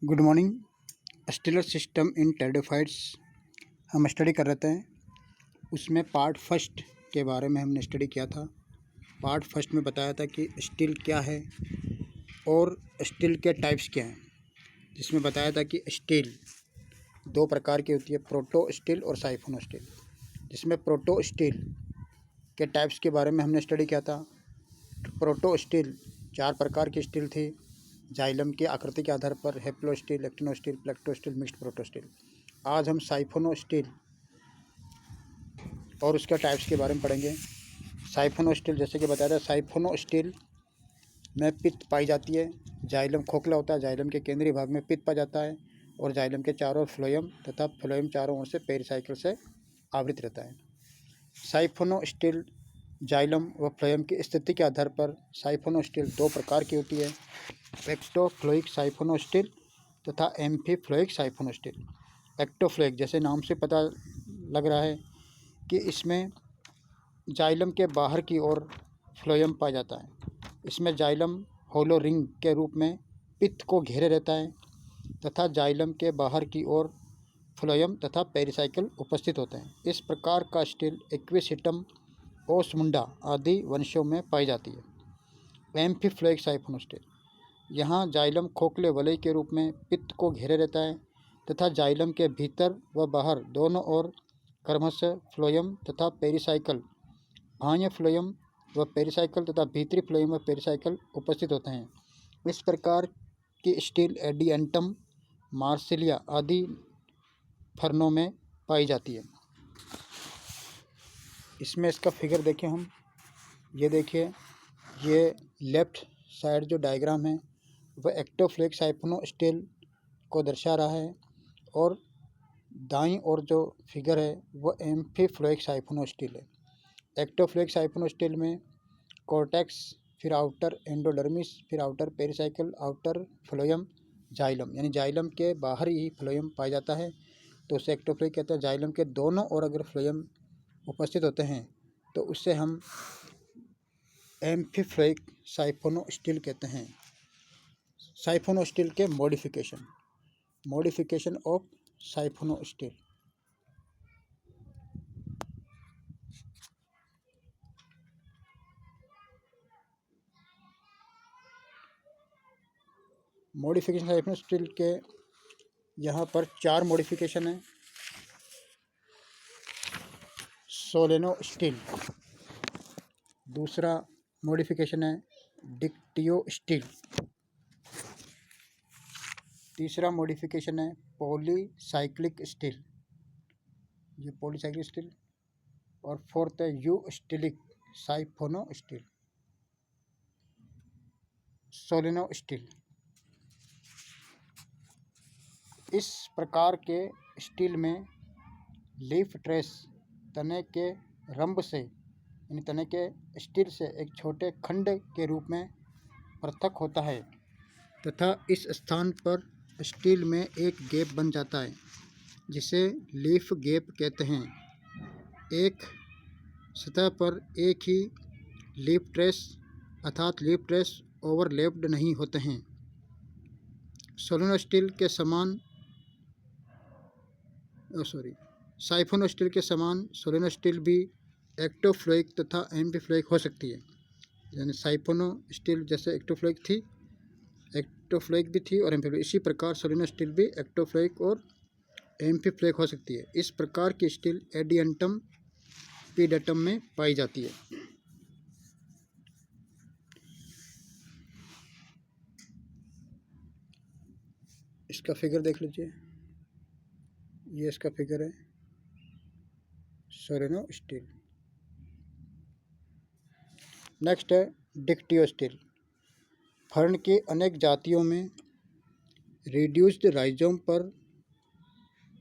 Good morning. स्टिलर system in pteridophytes हम study कर रहे थे। उसमें पार्ट फर्स्ट के बारे में हमने स्टडी किया था। पार्ट फर्स्ट में बताया था कि स्टील क्या है और स्टील के टाइप्स क्या हैं, जिसमें बताया था कि स्टील दो प्रकार की होती है, प्रोटो स्टील और साइफोनो स्टील। जिसमें प्रोटो स्टील के टाइप्स के बारे में हमने स्टडी किया था। प्रोटो स्टील 4 प्रकार की स्टील थी, जाइलम की आकृति के आधार पर haplostele, actinostele, plectostele, mixed protostele. आज हम साइफोनो स्टील और उसके टाइप्स के बारे में पढ़ेंगे। साइफोनो स्टील जैसे कि बताया था, साइफोनो स्टील में पित्त पाई जाती है। जाइलम खोखला होता है, जाइलम के केंद्रीय भाग में पित्त पाया जाता है और जाइलम के चारों ओर फ्लोएम तथा फ्लोएम चारों ओर से पेरिसाइकिल से आवृत रहता है। साइफोनो स्टील जाइलम व फ्लोएम की स्थिति के आधार पर साइफोनो स्टील 2 प्रकार की होती है, एक्टोफ्लोइक साइफोनो स्टील तथा एम्फीफ्लोइक साइफोनो स्टील। एक्टोफ्लोइक जैसे नाम से पता लग रहा है कि इसमें जाइलम के बाहर की ओर फ्लोएम पाया जाता है। इसमें जाइलम होलो रिंग के रूप में पित्त को घेरे रहता है तथा जाइलम के बाहर की ओर फ्लोएम तथा पेरिसाइकिल उपस्थित होते हैं। इस प्रकार का स्टील एक्विसिटम, ओसमुंडा आदि वंशों में पाई जाती है। एम्फीफ्लोइक साइफोनो स्टील, यहाँ जाइलम खोखले वलय के रूप में पित्त को घेरे रहता है तथा जाइलम के भीतर व बाहर दोनों ओर क्रमशः फ्लोएम तथा पेरिसाइकिल, बाह्य फ्लोएम व पेरिसाइकिल तथा भीतरी फ्लोएम व पेरिसाइकिल उपस्थित होते हैं। इस प्रकार की स्टील एडियंटम, मार्सिलिया आदि फर्नों में पाई जाती है। इसमें इसका फिगर देखें हम, ये देखिए, ये लेफ्ट साइड जो डायग्राम है वह एक्टोफ्लोइक साइफोनो स्टील को दर्शा रहा है और दाईं ओर जो फिगर है वह एम्फीफ्लोइक साइफोनो स्टील है। एक्टोफ्लोइक साइफोनो स्टील में कॉर्टेक्स, फिर आउटर एंडोडर्मिस, फिर outer pericycle, outer phloem, xylem, यानी जाइलम के बाहर ही फ्लोएम पाया जाता है, तो उसे एक्टोफ्लोइक कहते हैं। जाइलम के दोनों ओर अगर फ्लोएम उपस्थित होते हैं तो उससे हम एम्फीफ्लोइक साइफोनो स्टील कहते हैं। साइफोनो स्टील के modification of siphonostele. Modification siphonostele के यहाँ पर 4 मॉडिफिकेशन है। सोलेनो स्टील, दूसरा मॉडिफिकेशन है डिक्टियो स्टील, तीसरा मॉडिफिकेशन है पॉलीसाइक्लिक स्टील, ये पॉलीसाइक्लिक स्टील, और फोर्थ है यू स्टीलिक साइफोनो स्टील। सोलेनो स्टील, इस प्रकार के स्टील में लीफ ट्रेस तने के रंब से, यानी तने के स्टील से एक छोटे खंड के रूप में पृथक होता है तथा इस स्थान पर स्टील में एक गैप बन जाता है जिसे लीफ गैप कहते हैं। एक सतह पर एक ही लीफ ट्रेस अर्थात लीफ ट्रेस ओवरलैप्ड नहीं होते हैं। सोलेनो स्टील के समान साइफोनो स्टील के समान सोलेनो स्टील भी एक्टोफ्लोइक तथा एम्फीफ्लोइक हो सकती है। यानी साइफोनो स्टील जैसे एक्टोफ्लोइक भी थी और एम्फीफ्लोइक, इसी प्रकार सोलेनो स्टील भी एक्टोफ्लोइक और एम्फीफ्लोइक हो सकती है। इस प्रकार की स्टील एडियंटम पीडेटम में पाई जाती है। इसका फिगर देख लीजिए, ये इसका फिगर है सोलेनो स्टील। नेक्स्ट है डिक्टियो स्टील। फर्न की अनेक जातियों में रिड्यूस्ड राइजोम पर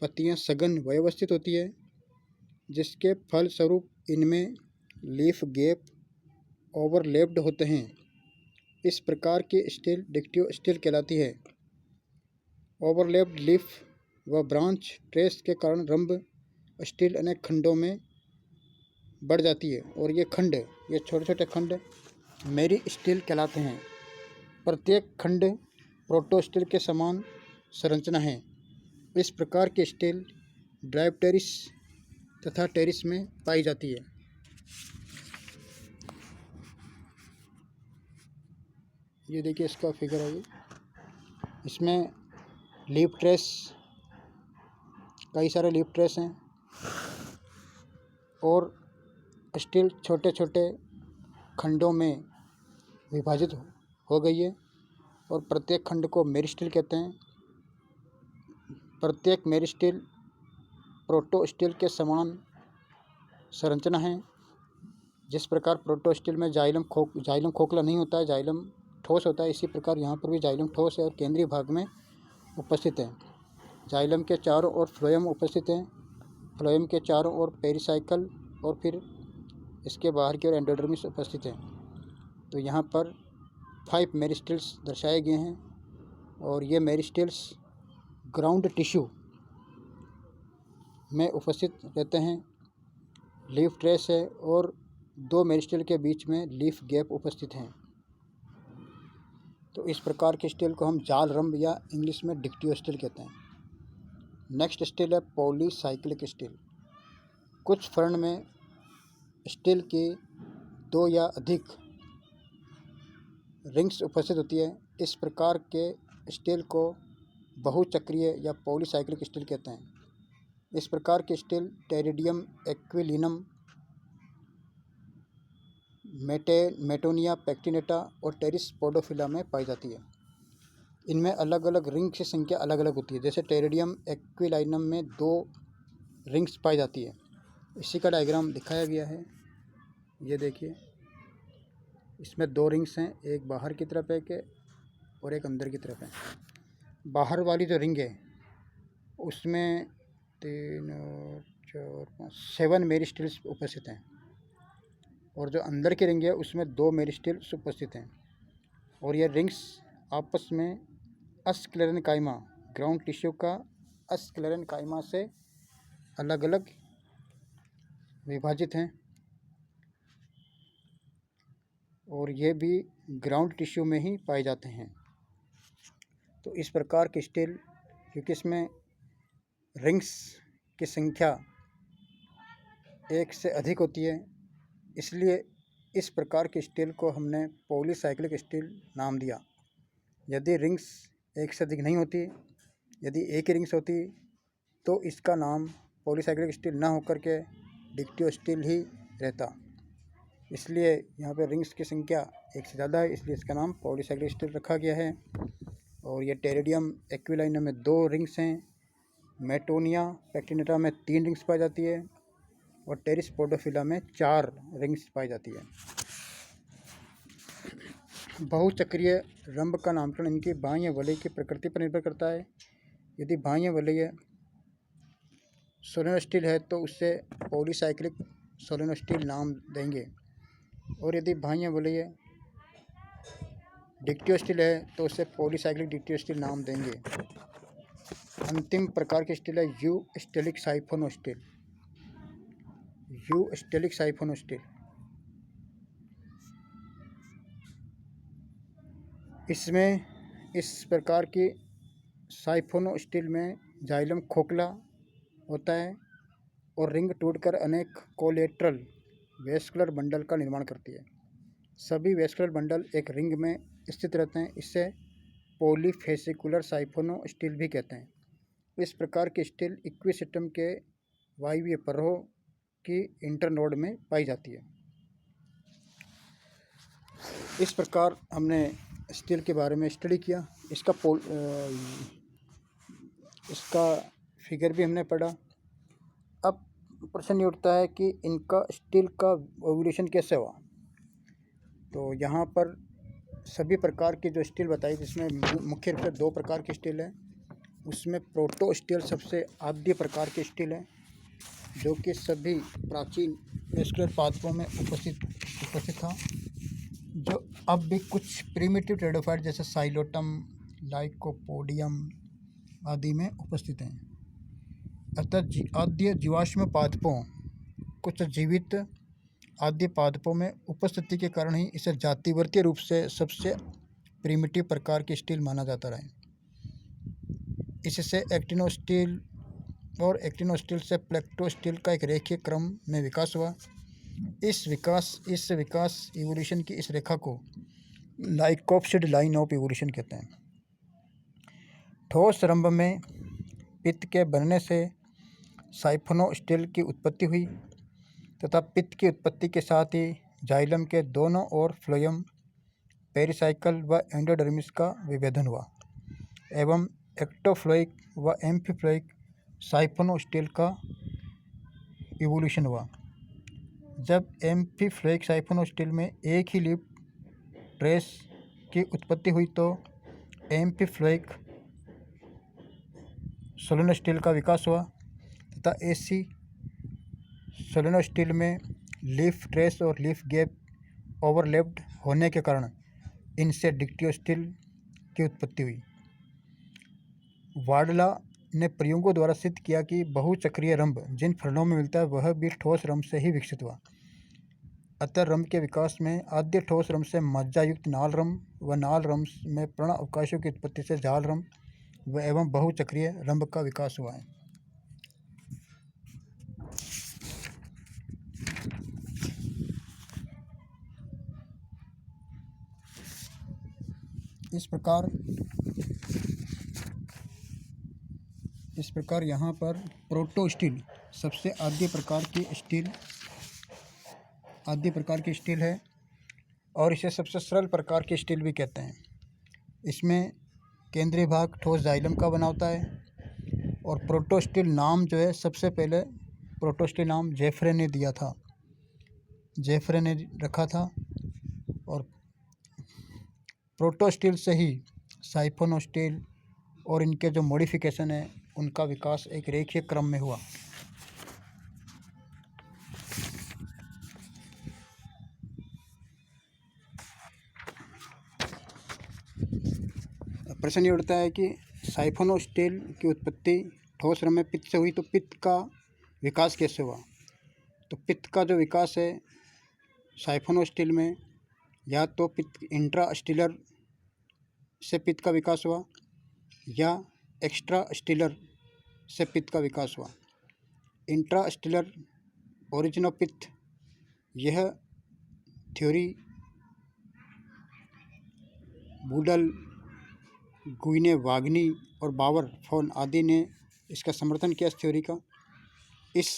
पत्तियां सघन व्यवस्थित होती है, जिसके फलस्वरूप इनमें लीफ गैप ओवरलैप्ड होते हैं। इस प्रकार की स्टील डिक्टियो स्टील कहलाती है। ओवरलैप्ड लीफ व ब्रांच ट्रेस के कारण रंब स्टील अनेक खंडों में बढ़ जाती है और ये छोटे छोटे खंड मेरी स्टील कहलाते हैं। प्रत्येक खंड प्रोटो स्टील के समान संरचना है। इस प्रकार की स्टील ड्राइव टेरिस तथा टेरिस में पाई जाती है। ये देखिए इसका फिगर है। ये इसमें लीफ ट्रेस, कई सारे लीफ ट्रेस हैं और स्टील छोटे छोटे खंडों में विभाजित हो गई है और प्रत्येक खंड को मेरिस्टील कहते हैं। प्रत्येक मेरिस्टील प्रोटो स्टील के समान संरचना है। जिस प्रकार प्रोटो स्टील में जाइलम खोखला नहीं होता है, जाइलम ठोस होता है, इसी प्रकार यहाँ पर भी जाइलम ठोस है और केंद्रीय भाग में उपस्थित है। जाइलम के चारों ओर फ्लोएम उपस्थित है। फ्लोएम के चारों ओर पेरिसाइकल और फिर इसके बाहर की ओर एंडोडर्मिस उपस्थित है। तो यहाँ पर 5 मेरिस्टील्स दर्शाए गए हैं और ये मेरिस्टील्स ग्राउंड टिश्यू में उपस्थित रहते हैं। लीफ ट्रेस है और 2 मेरिस्टील के बीच में लीफ गैप उपस्थित हैं। तो इस प्रकार के स्टील को हम जाल रंभ या इंग्लिश में डिक्टियो स्टील कहते हैं। नेक्स्ट स्टील है पॉलीसाइक्लिक स्टील। कुछ फर्न में स्टील की 2 या अधिक रिंग्स उपस्थित होती है। इस प्रकार के स्टील को बहुचक्रीय या पॉलीसाइक्लिक स्टील कहते हैं। इस प्रकार के स्टील टेरिडियम एक्विलिनम, मेटोनिया पैक्टिनेटा और टेरिस पोडोफिला में पाई जाती है। इनमें अलग अलग रिंग की संख्या अलग अलग होती है। जैसे टेरिडियम एक्विलाइनम में 2 रिंग्स पाई जाती है। इसी का डायग्राम दिखाया गया है। ये देखिए, इसमें 2 रिंग्स हैं, एक बाहर की तरफ है और एक अंदर की तरफ है। बाहर वाली जो रिंग है उसमें 3 और 4 5 7 मेरिस्टील्स उपस्थित हैं और जो अंदर की रिंग है उसमें 2 मेरिस्टील्स उपस्थित हैं और ये रिंग्स आपस में अस्क्लेरेनकाइमा, ग्राउंड टिश्यू का अस्क्लेरेनकाइमा से अलग अलग विभाजित हैं और ये भी ग्राउंड टिश्यू में ही पाए जाते हैं। तो इस प्रकार की स्टील, क्योंकि इसमें रिंग्स की संख्या 1 से अधिक होती है, इसलिए इस प्रकार की स्टील को हमने पॉलीसाइक्लिक स्टील नाम दिया। यदि रिंग्स 1 से अधिक नहीं होती, यदि एक ही रिंग्स होती तो इसका नाम पॉलीसाइक्लिक स्टील ना होकर के डिक्टियो स्टील ही रहता। इसलिए यहाँ पे रिंग्स की संख्या 1 से ज़्यादा है, इसलिए इसका नाम पॉलीसाइक्लिक स्टील रखा गया है। और ये टेरिडियम एक्विलाइनम में 2 रिंग्स हैं, मेटोनिया पैक्टिनेटा में 3 रिंग्स पाई जाती है और टेरिस पोडोफिला में 4 रिंग्स पाई जाती है। बहुचक्रीय रंभ का नामकरण इनकी बाह्य वलय की प्रकृति पर निर्भर करता है। यदि बाह्य वलय सोलेनोस्टील है तो उससे पॉलीसाइक्लिक सोलेनोस्टील नाम देंगे और यदि बाह्य वलय डिक्टियो स्टील है तो उससे पॉलीसाइक्लिक डिक्टियो स्टील नाम देंगे। अंतिम प्रकार की स्टील है यू स्टेलिक साइफोनो स्टील। यू स्टेलिक साइफोनो स्टील, इसमें इस प्रकार की साइफोनो स्टील में जाइलम खोखला होता है और रिंग टूटकर अनेक कोलेट्रल वेस्कुलर बंडल का निर्माण करती है। सभी वेस्कुलर बंडल एक रिंग में स्थित रहते हैं। इससे पॉलीफेसिकुलर साइफोनो स्टील भी कहते हैं। इस प्रकार की स्टील इक्विसिस्टम के वायवीय परहों की इंटरनोड में पाई जाती है। इस प्रकार हमने स्टील के बारे में स्टडी किया। इसका फिगर भी हमने पढ़ा। अब प्रश्न ये उठता है कि इनका स्टील का एवोल्यूशन कैसे हुआ। तो यहाँ पर सभी प्रकार की जो स्टील बताई, जिसमें मुख्य रूप से 2 प्रकार की स्टील है। उसमें प्रोटो स्टील सबसे आद्य प्रकार की स्टील है, जो कि सभी प्राचीन वेस्कुलर पादपों में उपस्थित था, जो अब भी कुछ प्रिमिटिव टेरिडोफाइट जैसे साइलोटम, लाइकोपोडियम आदि में उपस्थित हैं। अतः आद्य जीवाश्म पादपों, कुछ जीवित आद्य पादपों में उपस्थिति के कारण ही इसे जातिवर्तीय रूप से सबसे प्रिमिटिव प्रकार की स्टील माना जाता रहा है। इससे एक्टिनोस्टील और एक्टिनोस्टील से प्लेक्टोस्टील का एक रेखीय क्रम में विकास हुआ। इस विकास इवोल्यूशन की इस रेखा को लाइकोप्सिड लाइन ऑफ इवोल्यूशन कहते हैं। ठोस रंभ में पित्त के बनने से साइफोनोस्टील की उत्पत्ति हुई तथा पित्त की उत्पत्ति के साथ ही जाइलम के दोनों ओर फ्लोएम, पेरिसाइकल व एंडोडर्मिस का विभेदन हुआ एवं एक्टोफ्लोइक व एम्फीफ्लोइक साइफोनोस्टील का इवोल्यूशन हुआ। जब एम्फीफ्लोइक साइफोनोस्टील में एक ही लीफ ट्रेस की उत्पत्ति हुई तो एम्फीफ्लोइक सोलेनोस्टील का विकास हुआ तथा ऐसी सोलेनोस्टील में लीफ ट्रेस और लीफ गैप ओवरलैप्ड होने के कारण इनसे डिक्टियोस्टील की उत्पत्ति हुई। वाडला ने प्रयोगों द्वारा सिद्ध किया कि बहुचक्रीय रंभ जिन फलों में मिलता है वह भी ठोस रंभ से ही विकसित हुआ। अतः रंभ के विकास में आद्य ठोस रंभ से मज्जायुक्त नाल रंभ व नाल रंभ में प्रण अवकाशों की उत्पत्ति से जाल रंभ व एवं बहुचक्रीय रंभ का विकास हुआ है। इस प्रकार यहाँ पर प्रोटोस्टील सबसे आद्य प्रकार की स्टील है और इसे सबसे सरल प्रकार की स्टील भी कहते हैं। इसमें केंद्रीय भाग ठोस जाइलम का बना होता है और प्रोटोस्टील नाम जो है सबसे पहले प्रोटोस्टील नाम जेफरे ने दिया था, जेफरे ने रखा था और प्रोटोस्टील से ही साइफोनोस्टील और इनके जो मॉडिफिकेशन है उनका विकास एक रेखीय क्रम में हुआ। प्रश्न ये उठता है कि साइफोनोस्टील की उत्पत्ति ठोस रंभ में पित्त से हुई तो पित्त का विकास कैसे हुआ। तो पित्त का जो विकास है साइफोनोस्टील में या तो पित्त इंट्रास्टीलर से पित्त का विकास हुआ या एक्स्ट्रास्टीलर से पित्त का विकास हुआ। इंट्रास्टीलर ओरिजिन ऑफ पित्त, यह थ्योरी बूडल, गुइने वाग्नी और बावर फोन आदि ने इसका समर्थन किया इस थ्योरी का। इस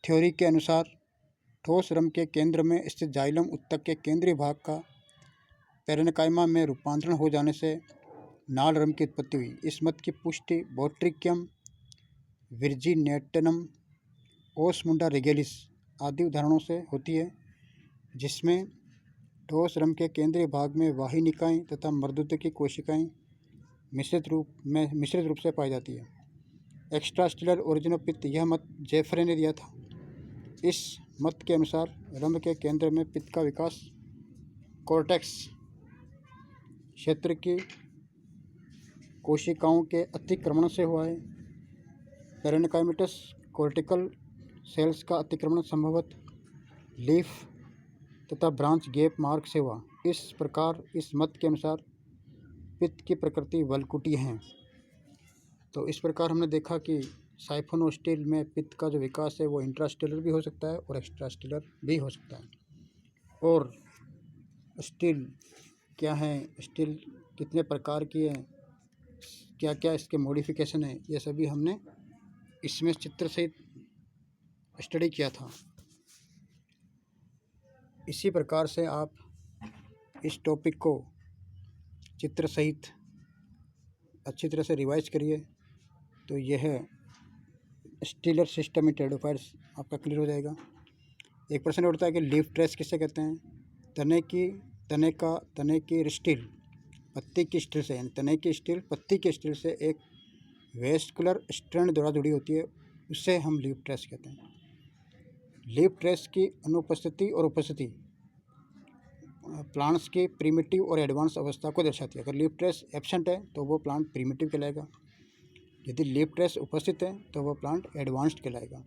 थ्योरी के अनुसार ठोस रंभ के केंद्र में स्थित जाइलम उत्तक के केंद्रीय भाग का पेरेन्काइमा में रूपांतरण हो जाने से नाल रंभ की उत्पत्ति हुई। इस मत की पुष्टि बोट्रिकियम विर्जिनेटनम, ओसमुंडा रेगेलिस आदि उदाहरणों से होती है, जिसमें ठोस रंभ के केंद्रीय भाग में वाहिनिकाएँ तथा मर्दुत की कोशिकाएं मिश्रित रूप से पाई जाती है। एक्स्ट्रास्टीलर ओरिजिन ऑफ पित्त, यह मत जेफरे ने दिया था। इस मत के अनुसार रंभ के केंद्र में पित्त का विकास कोर्टेक्स क्षेत्र की कोशिकाओं के अतिक्रमण से हुआ है। पेरेन्काइमेटस कोर्टिकल सेल्स का अतिक्रमण संभवतः लीफ तथा ब्रांच गैप मार्ग से हुआ। इस प्रकार इस मत के अनुसार पित्त की प्रकृति वलकुटी है। तो इस प्रकार हमने देखा कि साइफोनोस्टील में पित्त का जो विकास है वो इंट्रास्टीलर भी हो सकता है और एक्स्ट्रास्टीलर भी हो सकता है। और स्टील क्या है, स्टील कितने प्रकार की है, क्या क्या इसके मॉडिफिकेशन है, ये सभी हमने इसमें चित्र सहित स्टडी किया था। इसी प्रकार से आप इस टॉपिक को चित्र सहित अच्छी तरह से रिवाइज करिए तो यह स्टीलर सिस्टम इन टेरिडोफाइट्स आपका क्लियर हो जाएगा। एक प्रश्न उठता है कि लीफ ट्रेस किसे कहते हैं। तने की स्टील पत्ती की स्टील से, यानी तने की स्टील पत्ती की स्टील से एक वेस्कुलर स्ट्रैंड द्वारा जुड़ी होती है, उससे हम लीफ ट्रेस कहते हैं। लीफ ट्रेस की अनुपस्थिति और उपस्थिति प्लांट्स की प्रीमिटिव और एडवांस अवस्था को दर्शाती है। अगर लीफ ट्रेस एब्सेंट है तो वो प्लांट प्रीमिटिव कहलाएगा, यदि लीफ ट्रेस उपस्थित है तो वो प्लांट एडवांस्ड कहलाएगा।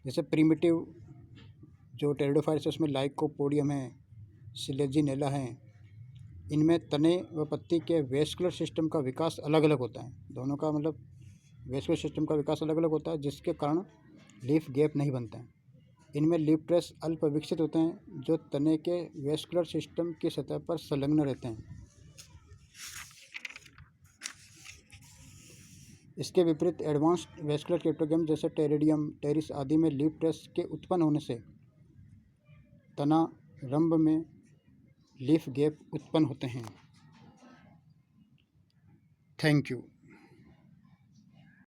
जैसे प्रीमिटिव जो टेरिडोफाइट्स है उसमें लाइकोपोडियम है, सिलेजिनेला है, इनमें तने व पत्ती के वेस्कुलर सिस्टम का विकास अलग अलग होता है। दोनों का मतलब वेस्कुलर सिस्टम का विकास अलग अलग होता है, जिसके कारण लीफ गैप नहीं बनते हैं। इनमें लीफ ट्रेस अल्प विकसित होते हैं, जो तने के वेस्कुलर सिस्टम की सतह पर संलग्न रहते हैं। इसके विपरीत एडवांस्ड वेस्कुलर क्रिप्टोगेम जैसे टेरिडियम, टेरिस आदि में लीफ ट्रेस के उत्पन्न होने से तना रंभ में लीफ गैप उत्पन्न होते हैं। Thank you.